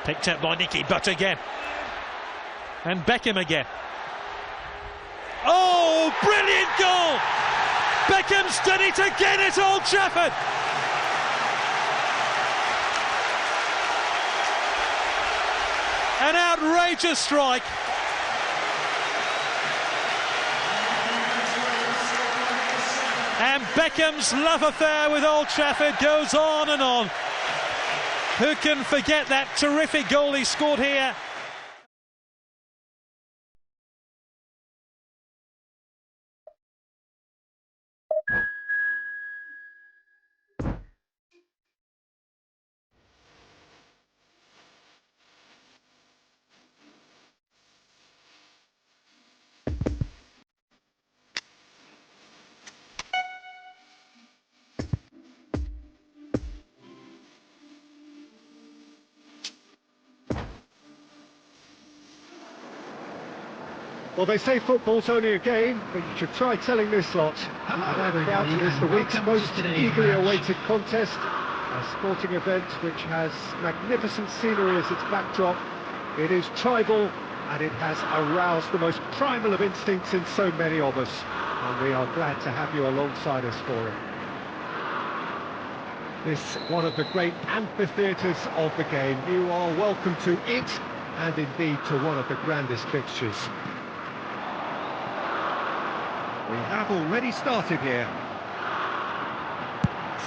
Picked up by Nicky Butt again. And Beckham again. Oh, brilliant goal! Beckham's done it again at Old Trafford. An outrageous strike. And Beckham's love affair with Old Trafford goes on and on. Who can forget that terrific goal he scored here? Well, they say football's only a game, but you should try telling this lot. Without a doubt, it is the week's most eagerly awaited contest, a sporting event which has magnificent scenery as its backdrop. It is tribal, and it has aroused the most primal of instincts in so many of us, and we are glad to have you alongside us for it. This one of the great amphitheatres of the game. You are welcome to it, and indeed to one of the grandest fixtures. We have already started here.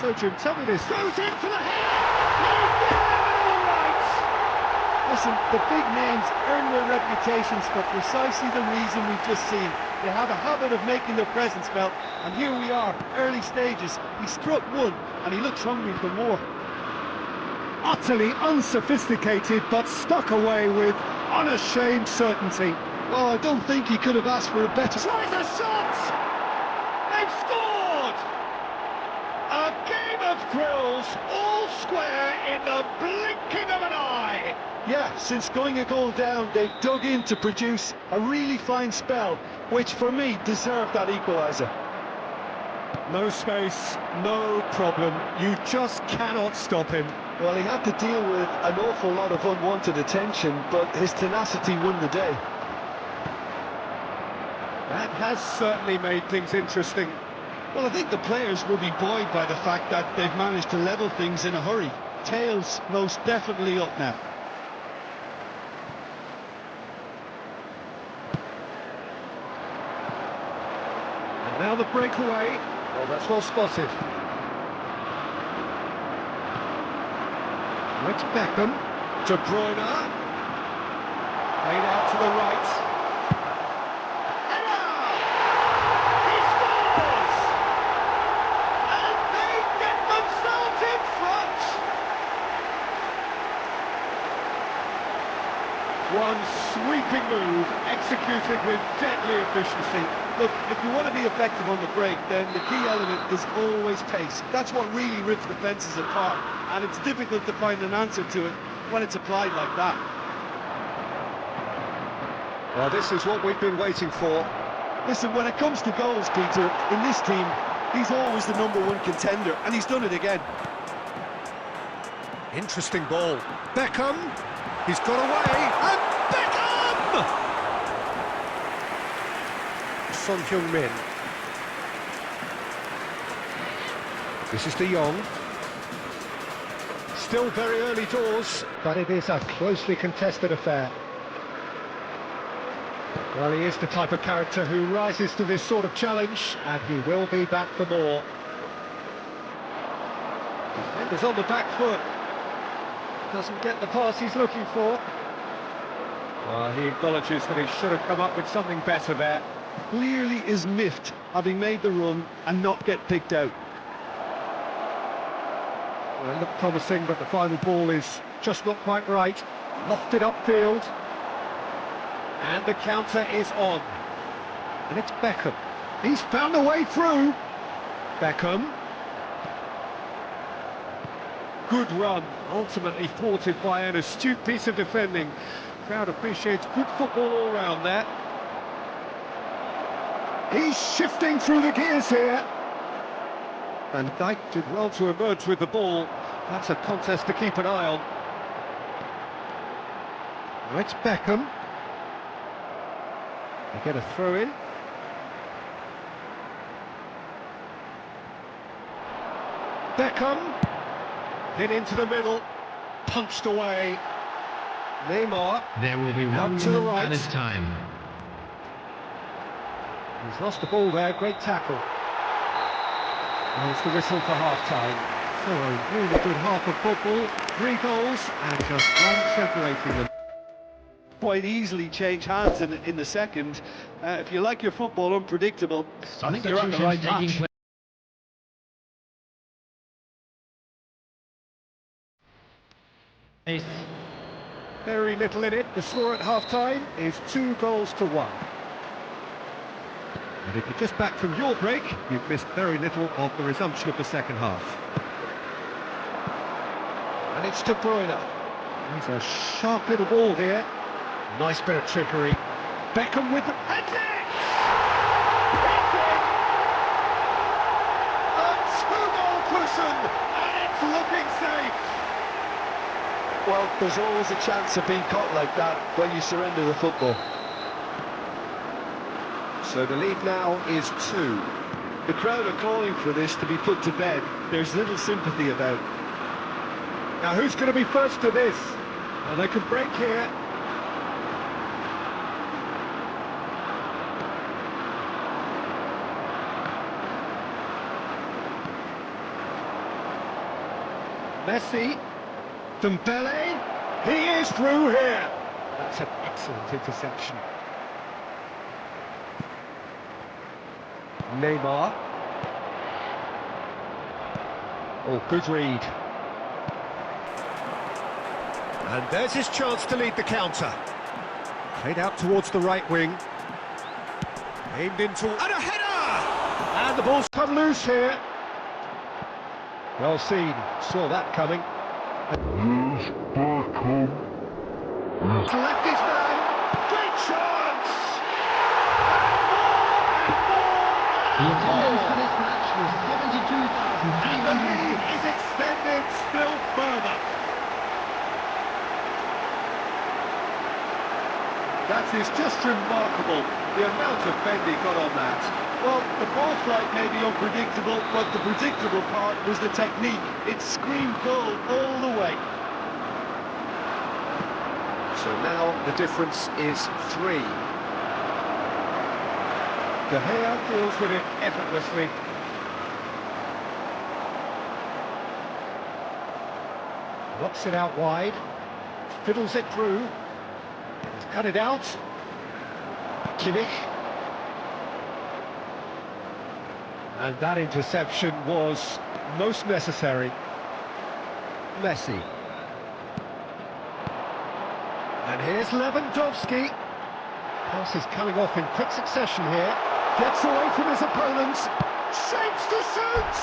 So Jim, tell me this. Goes in for the head! All right! Listen, the big names earn their reputations for precisely the reason we've just seen. They have a habit of making their presence felt, and here we are, early stages. He struck one, and he looks hungry for more. Utterly unsophisticated, but stuck away with unashamed certainty. Well, I don't think he could have asked for a better... Tries a shot! They've scored! A game of thrills, all square in the blinking of an eye! Yeah, since going a goal down, they dug in to produce a really fine spell, which for me deserved that equaliser. No space, no problem. You just cannot stop him. Well, he had to deal with an awful lot of unwanted attention, but his tenacity won the day. That has certainly made things interesting. Well, I think the players will be buoyed by the fact that they've managed to level things in a hurry. Tails most definitely up now. And now the breakaway. Well, that's well spotted. It's Beckham. De Bruyne. Played out to the right. One sweeping move, executed with deadly efficiency. Look, if you want to be effective on the break, then the key element is always pace. That's what really rips defences apart, and it's difficult to find an answer to it when it's applied like that. Well, this is what we've been waiting for. Listen, when it comes to goals, Peter, in this team, he's always the #1 contender, and he's done it again. Interesting ball. Beckham. He's got away, and Beckham! Son Heung-min. This is De Jong. Still very early doors, but it is a closely contested affair. Well, he is the type of character who rises to this sort of challenge, and he will be back for more. Defender's on the back foot. Doesn't get the pass he's looking for. Well, he acknowledges that he should have come up with something better there. Clearly is miffed, having made the run and not get picked out. Well, it looked promising, but the final ball is just not quite right. Lofted upfield. And the counter is on. And it's Beckham. He's found a way through. Beckham. Good run, ultimately thwarted by an astute piece of defending. Crowd appreciates good football all round there. He's shifting through the gears here. Van Dijk did well to emerge with the ball. That's a contest to keep an eye on. Now it's Beckham. They get a throw in. Beckham. Hit into the middle. Punched away. Neymar. There will be one to the right. and it's time. He's lost the ball there, great tackle. There's the whistle for half-time. So a really good half of football, 3 goals and just one separating them. Quite easily change hands in the second. If you like your football unpredictable, I think you're on the right match. Very little in it. The score at half-time is 2 goals to 1. And if you're just back from your break, you've missed very little of the resumption of the second half. And it's De Bruyne. He's a sharp little ball here. Nice bit of trickery. Beckham with the... And it's in! A 2-goal cushion, and it's looking safe. Well, there's always a chance of being caught like that when you surrender the football. So the lead now is 2. The crowd are calling for this to be put to bed. There's little sympathy about. Now who's going to be first to this? Well, they could break here. Messi. Dembele. He is through here. That's an excellent interception. Neymar. Oh, good read. And there's his chance to lead the counter. Played out towards the right wing. Aimed into... And a header! And the ball's come loose here. Well seen. Saw that coming. To left his man. Great chance! The attendance for this match was 72,300. And the lead is extended still further. That is just remarkable, the amount of bend he got on that. Well, the ball flight may be unpredictable, but the predictable part was the technique. It screamed goal all the way. So now the difference is 3. De Gea deals with it effortlessly. Knocks it out wide. Fiddles it through. He's cut it out. Kimmich. And that interception was most necessary. Messi. And here's Lewandowski. Pass is coming off in quick succession here. Gets away from his opponents. Shapes to shoot!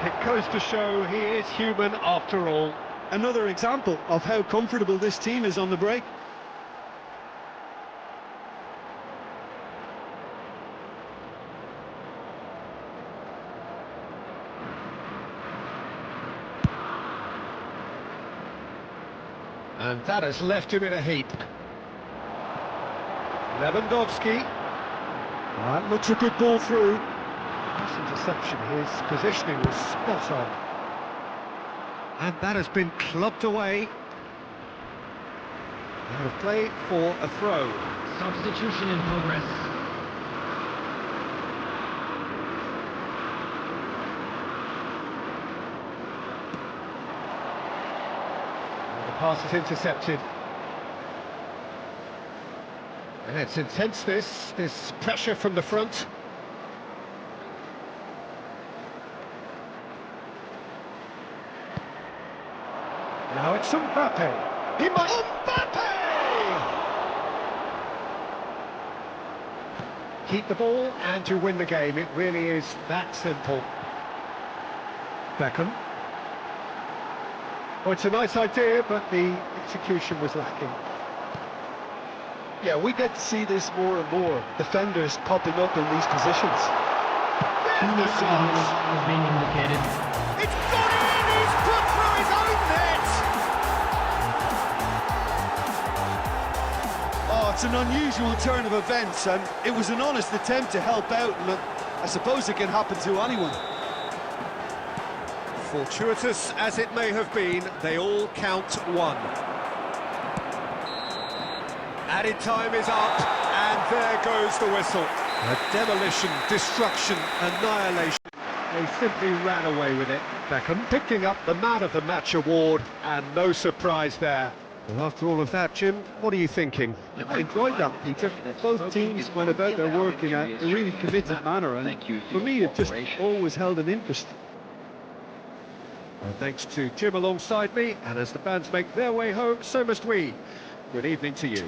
It goes to show he is human after all. Another example of how comfortable this team is on the break. And that has left him in a heap. Lewandowski. That looks a good ball through. Nice interception, his positioning was spot on. And that has been clubbed away. Out of play for a throw. Substitution in progress. The pass is intercepted. And it's intense, this pressure from the front. Now it's Mbappe. He might... Mbappe! Keep the ball and to win the game. It really is that simple. Beckham. Oh, it's a nice idea, but the execution was lacking. Yeah, we get to see this more and more. Defenders popping up in these positions. There's the shot. Has been indicated. It's gone in! He's put through his own net! It's an unusual turn of events, and it was an honest attempt to help out, and I suppose it can happen to anyone. Fortuitous as it may have been, they all count one. Added time is up, and there goes the whistle. A demolition, destruction, annihilation. They simply ran away with it. Beckham picking up the Man of the Match award, and no surprise there. Well, after all of that, Jim, what are you thinking? I enjoyed that, Peter. Both teams went about their work in a really committed manner, and for me it just always held an interest. And thanks to Jim alongside me, and as the fans make their way home, so must we. Good evening to you.